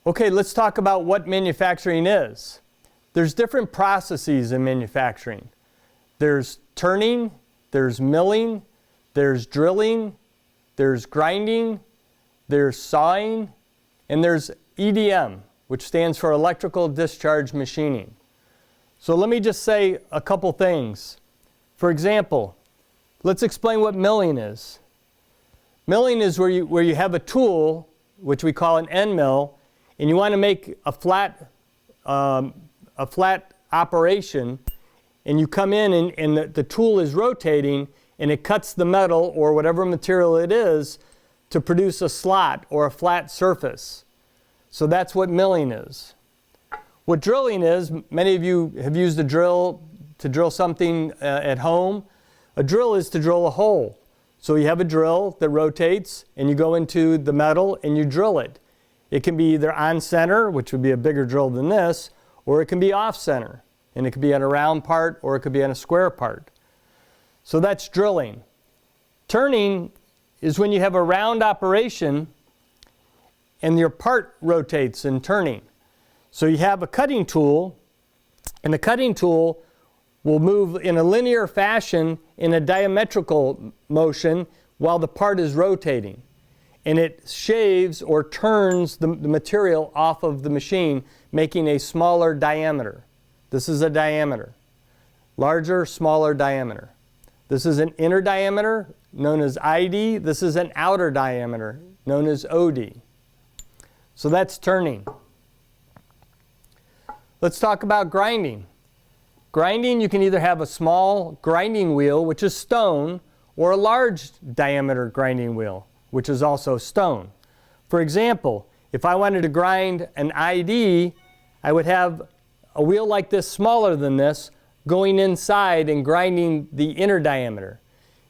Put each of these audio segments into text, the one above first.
Okay, let's talk about what manufacturing is. There's different processes in manufacturing. There's turning, there's milling, there's drilling, there's grinding, there's sawing, and there's EDM, which stands for electrical discharge machining. So let me just say a couple things. For example, let's explain what milling is. Milling is where you have a tool, which we call an end mill, and you want to make a flat operation, and you come in and the tool is rotating, and it cuts the metal or whatever material it is to produce a slot or a flat surface. So that's what milling is. What drilling is, many of you have used a drill to drill something at home. A drill is to drill a hole. So you have a drill that rotates, and you go into the metal and you drill it. It can be either on center, which would be a bigger drill than this, or it can be off center. And it could be on a round part or it could be on a square part. So that's drilling. Turning is when you have a round operation and your part rotates in turning. So you have a cutting tool, and the cutting tool will move in a linear fashion in a diametrical motion while the part is rotating. And it shaves or turns the material off of the machine, making a smaller diameter. This is a diameter. Larger, smaller diameter. This is an inner diameter, known as ID. This is an outer diameter, known as OD. So that's turning. Let's talk about grinding. Grinding, you can either have a small grinding wheel, which is stone, or a large diameter grinding wheel, which is also stone. For example, if I wanted to grind an ID, I would have a wheel like this, smaller than this, going inside and grinding the inner diameter.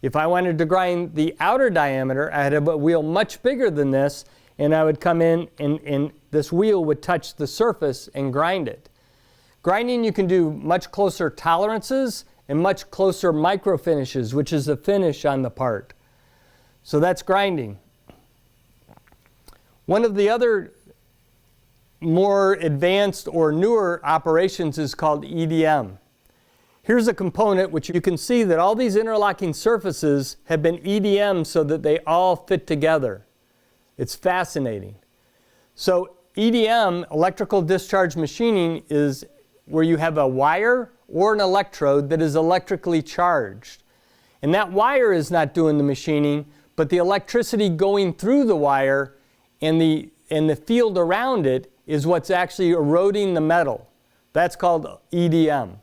If I wanted to grind the outer diameter, I had a wheel much bigger than this, and I would come in and this wheel would touch the surface and grind it. Grinding, you can do much closer tolerances and much closer micro finishes, which is the finish on the part. So that's grinding. One of the other more advanced or newer operations is called EDM. Here's a component which you can see that all these interlocking surfaces have been EDM so that they all fit together. It's fascinating. So EDM, electrical discharge machining, is where you have a wire or an electrode that is electrically charged. And that wire is not doing the machining, but the electricity going through the wire and the field around it is what's actually eroding the metal. That's called EDM.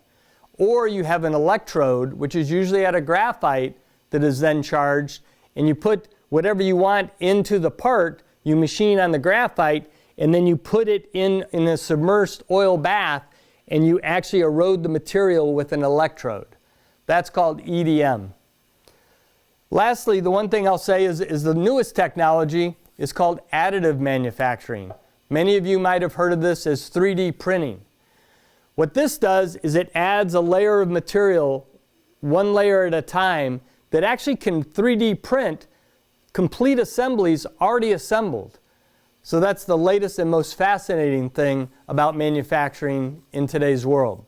Or you have an electrode, which is usually at a graphite, that is then charged, and you put whatever you want into the part, you machine on the graphite, and then you put it in a submerged oil bath, and you actually erode the material with an electrode. That's called EDM. Lastly, the one thing I'll say is the newest technology is called additive manufacturing. Many of you might have heard of this as 3D printing. What this does is it adds a layer of material, one layer at a time, that actually can 3D print complete assemblies already assembled. So that's the latest and most fascinating thing about manufacturing in today's world.